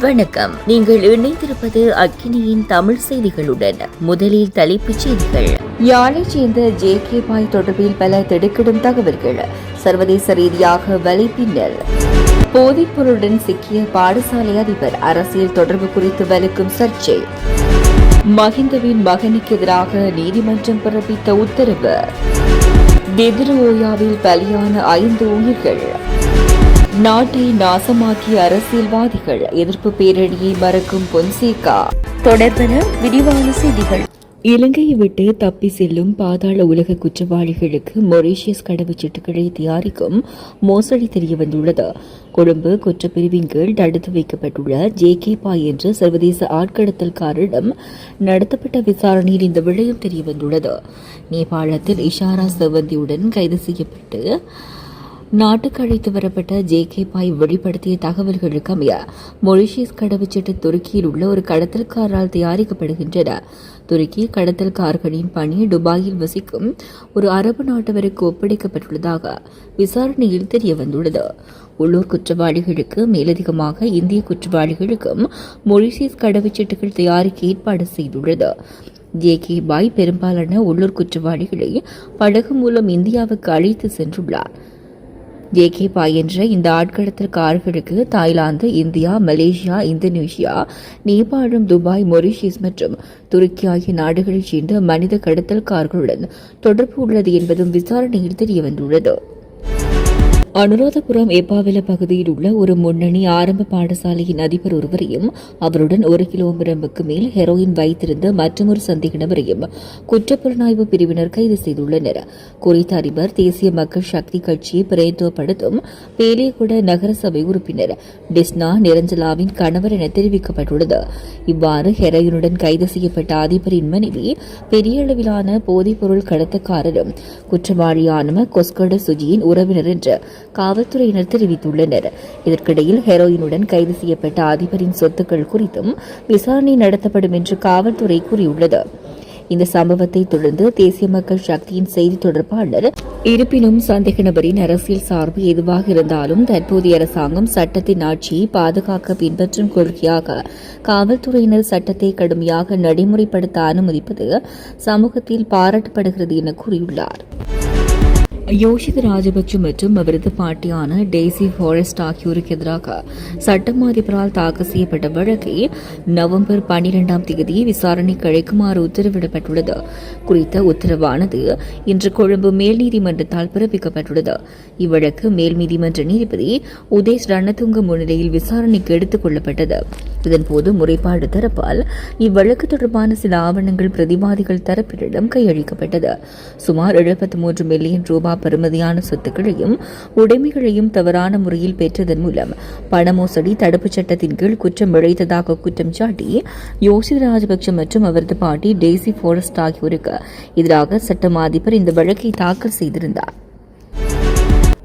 வணக்கம். நீங்கள் இணைந்திருப்பது அக்கினியின் தமிழ் செய்திகளுடன். முதலில் தலைப்புச் செய்திகள். யாழைச் சேர்ந்த ஜேகேபாய் தொடர்பில் பல திடுக்கிடும் தகவல்கள். சர்வதேச ரீதியாக வலைப்பின்னல். போதைப் பொருளுடன் சிக்கிய பாடசாலை அதிபர். அரசியல் தொடர்பு குறித்து வலுக்கும் சர்ச்சை. மஹிந்தவின் மகனுக்கு எதிராக நீதிமன்றம் பிறப்பித்த உத்தரவு. தெதுரோயாவில் பலியான 5 உயிர்கள். நாட்டை நாசமாக்கிய அரசியல்வாதிகள். எதிர்ப்பு பேரணியை மறக்கும் பொன்சேகா. தொடர்பென விரிவான செய்திகள். இலங்கையை விட்டு தப்பி செல்லும் பாதாள உலக குற்றவாளிகளுக்கு மொரீஷியஸ் கடவுச்சீட்டுகளை தயாரிக்கும் மோசடி தெரியவந்துள்ளது. கொழும்பு குற்றப்பிரிவின் கீழ் தடுத்து வைக்கப்பட்டுள்ள ஜேகேபாய் என்ற சர்வதேச ஆட்கடத்தல்காரரிடம் நடத்தப்பட்ட விசாரணையில் இந்த விடயம் தெரியவந்துள்ளது. நேபாளத்தில் இஷாரா செவந்தியுடன் கைது செய்யப்பட்டு நாட்டுக்கு அழைத்து வரப்பட்ட ஜேகேபாய் வெளிப்படுத்திய தகவல்களுக்கு அமைய மொரீஷியஸ் கடவுச்சீட்டு துருக்கியில் உள்ள ஒரு கடத்தல்காரரால் தயாரிக்கப்படுகின்றன. துருக்கி கடத்தல்காரர்களின் பணி துபாயில் வசிக்கும் ஒரு அரபு நாட்டவருக்கு ஒப்படைக்கப்பட்டுள்ளதாக விசாரணையில் தெரியவந்துள்ளது. உள்ளூர் குற்றவாளிகளுக்கு மேலதிகமாக இந்திய குற்றவாளிகளுக்கும் மொரீஷியஸ் கடவுச்சீட்டுகள் தயாரிக்க ஏற்பாடு செய்துள்ளது. ஜேகேபாய் பெரும்பாலான உள்ளூர் குற்றவாளிகளை படகு மூலம் இந்தியாவுக்கு அழைத்து சென்றுள்ளார். ஜேகேபாய் என்ற இந்த ஆட்கடத்தல்காரர்களுக்கு தாய்லாந்து, இந்தியா, மலேசியா, இந்தோனேஷியா, நேபாளம், துபாய், மொரீஷியஸ் மற்றும் துருக்கி ஆகிய நாடுகளைச் சேர்ந்த மனித கடத்தல்காரர்களுடன் தொடர்பு உள்ளது என்பதும் விசாரணையில் தெரியவந்துள்ளது. அனுராதபுரம் ஏப்பாவில பகுதியில் உள்ள ஒரு முன்னணி ஆரம்ப பாடசாலையின் அதிபர் ஒருவரையும் அவருடன் 1 கிலோகிராமுக்கு மேல் ஹெரோயின் வைத்திருந்த மற்றொரு சந்தேக நபரையும் குற்றப்புலனாய்வு பிரிவினர் கைது செய்துள்ளனர். குறித்த அதிபர் தேசிய மக்கள் சக்தி கட்சியை பிரதிநிதித்துவப்படுத்தும் பேலியகுட நகரசபை உறுப்பினர் டிஸ்னா நிரஞ்சலாவின் கணவர் என தெரிவிக்கப்பட்டுள்ளது. இவ்வாறு ஹெரோயினுடன் கைது செய்யப்பட்ட அதிபரின் மனைவி பெரிய அளவிலான போதைப்பொருள் கடத்தக்காரரும் குற்றவாளியான கொஸ்கட சுஜியின் உறவினர் என்று காவல்துறையினர் தெரிவித்துள்ளனர். இதற்கிடையில் ஹெரோயினுடன் கைது செய்யப்பட்ட அதிபரின் சொத்துக்கள் குறித்தும் விசாரணை நடத்தப்படும் என்று காவல்துறை கூறியுள்ளது. இந்த சம்பவத்தை தொடர்ந்து தேசிய மக்கள் சக்தியின் செய்தி தொடர்பாளர், இருப்பினும் சந்தேக நபரின் அரசியல் சார்பு எதுவாக இருந்தாலும் தற்போதைய அரசாங்கம் சட்டத்தின் ஆட்சியை பாதுகாக்க பின்பற்றும் கொள்கையாக காவல்துறையினர் சட்டத்தை கடுமையாக நடைமுறைப்படுத்த அனுமதிப்பது சமூகத்தில் பாராட்டப்படுகிறது என கூறியுள்ளார். யோஷித ராஜபக்ச மற்றும் அவரது பாட்டியான டெய்சி ஃபாரஸ்ட் ஆகியோருக்கு எதிராக சட்டம் அதிபரால் தாக்கல் செய்யப்பட்ட வழக்கை நவம்பர் 12ஆம் தேதி விசாரணைக்கு அழைக்குமாறு உத்தரவிடப்பட்டுள்ளது. குறித்த உத்தரவானது இன்று கொழும்பு மேல் நீதிமன்றத்தால் பிறப்பிக்கப்பட்டுள்ளது. இவ்வழக்கு மேல் நீதிமன்ற நீதிபதி உதேஷ் ரணதுங்க முன்னிலையில் விசாரணைக்கு எடுத்துக் கொள்ளப்பட்டது. இதன்போது முறைப்பாடு தரப்பால் இவ்வழக்கு தொடர்பான சில ஆவணங்கள் பிரதிவாதிகள் தரப்பினரிடம் கையளிக்கப்பட்டது. சுமார் 73 மில்லியன் ரூபாய் பெறுமதியான சொத்துக்களையும் உடைமைகளையும் தவறான முறையில் பெற்றதன் மூலம் பண மோசடி தடுப்புச் சட்டத்தின் கீழ் குற்றம் இழைத்ததாக குற்றம் சாட்டி யோஷித ராஜபக்ச மற்றும் அவரது பாட்டி டெய்சி ஃபாரஸ்ட் ஆகியோருக்கு எதிராக சட்ட அதிபர் இந்த வழக்கை தாக்கல் செய்திருந்தார்.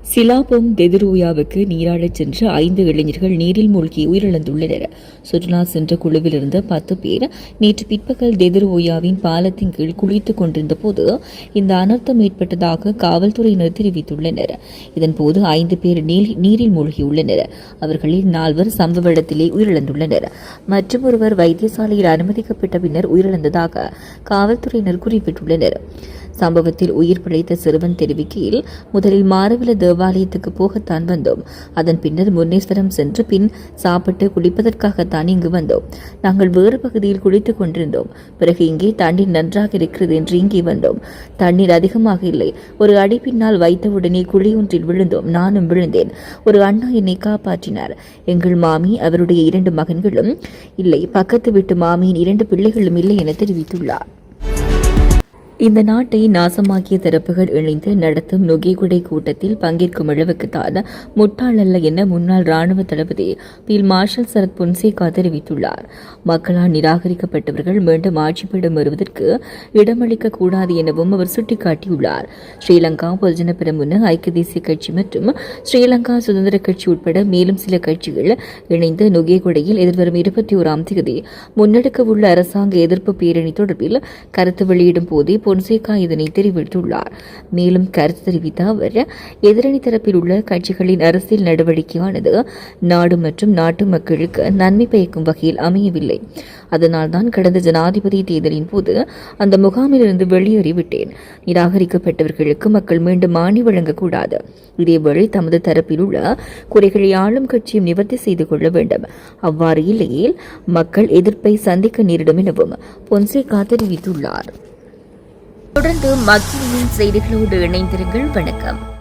சிலாபம் தெதுரோயாவுக்கு நீராடச் சென்ற 5 இளைஞர்கள் நீரில் மூழ்கி உயிரிழந்துள்ளனர். சுற்றுலா சென்ற குழுவிலிருந்த 10 பேர் நேற்று பிற்பகல் தெதுரோயாவின் பாலத்தின் கீழ் குளித்துக் கொண்டிருந்த போது இந்த அனர்த்தம் ஏற்பட்டதாக காவல்துறையினர் தெரிவித்துள்ளனர். இதன்போது 5 பேர் நீரில் மூழ்கியுள்ளனர். அவர்களில் 4 சம்பவ இடத்திலே உயிரிழந்துள்ளனர். மற்றொருவர் வைத்தியசாலையில் அனுமதிக்கப்பட்ட பின்னர் உயிரிழந்ததாக காவல்துறையினர் குறிப்பிட்டுள்ளனர். சம்பவத்தில் உயிர் பிழைத்த சிறுவன் தெரிவிக்கையில், முதலில் மாரவில தேவாலயத்துக்கு போகத்தான் வந்தோம். அதன் பின்னர் முன்னேஸ்வரம் சென்று பின் சாப்பிட்டு குளிப்பதற்காகத்தான் இங்கு வந்தோம். நாங்கள் வேறு பகுதியில் குளித்துக் கொண்டிருந்தோம். பிறகு இங்கே தண்ணீர் நன்றாக இருக்கிறது என்று இங்கே வந்தோம். தண்ணீர் அதிகமாக இல்லை. ஒரு அடி பின்னால் வைத்தவுடனே குழியொன்றில் விழுந்தோம். நானும் விழுந்தேன். ஒரு அண்ணா என்னை காப்பாற்றினார். எங்கள் மாமி அவருடைய 2 மகன்களும் இல்லை, பக்கத்து வீட்டு மாமியின் 2 பிள்ளைகளும் இல்லை என தெரிவித்துள்ளார். இந்த நாட்டை நாசமாக்கிய தரப்புகள் இணைந்து நடத்தும் நுகேகுடை கூட்டத்தில் பங்கேற்கும் அளவுக்குத்தான் முட்டாள் அல்ல என முன்னாள் ராணுவ தளபதி பீல்ட் மார்ஷல் சரத் பொன்சேகா தெரிவித்துள்ளார். மக்களால் நிராகரிக்கப்பட்டவர்கள் மீண்டும் ஆட்சிப்பீடம் வருவதற்கு இடமளிக்க கூடாது எனவும் அவர் சுட்டிக்காட்டியுள்ளார். ஸ்ரீலங்கா பொதுஜன பெரமுன, ஐக்கிய தேசிய கட்சி மற்றும் ஸ்ரீலங்கா சுதந்திர கட்சி உட்பட மேலும் சில கட்சிகள் இணைந்து நுகேகுடையில் எதிர்வரும் 21ஆம் தேதி முன்னெடுக்கவுள்ள அரசாங்க எதிர்ப்பு பேரணி தொடர்பில் கருத்து வெளியிடும் போதே பொன்சேகா இதனை தெரிவித்துள்ளார். மேலும் கருத்து தெரிவித்த அவர், எதிரணி தரப்பில் உள்ள கட்சிகளின் அரசியல் நடவடிக்கையானது நாடு மற்றும் நாட்டு மக்களுக்கு நன்மை பயக்கும் வகையில் அமையவில்லை. அதனால்தான் கடந்த ஜனாதிபதி தேர்தலின் போது அந்த முகாமிலிருந்து வெளியேறிவிட்டேன். நிராகரிக்கப்பட்டவர்களுக்கு மக்கள் மீண்டும் ஆணி வழங்கக்கூடாது. இதேவேளை தமது தரப்பில் உள்ள குறைகளை ஆளும் கட்சியும் நிவர்த்தி செய்து கொள்ள வேண்டும். அவ்வாறு இல்லையேல் மக்கள் எதிர்ப்பை சந்திக்க நேரிடும் எனவும் பொன்சேகா தெரிவித்துள்ளார். தொடர்ந்து மக்களின் செய்திகளோடு இணைந்திருங்கள். வணக்கம்.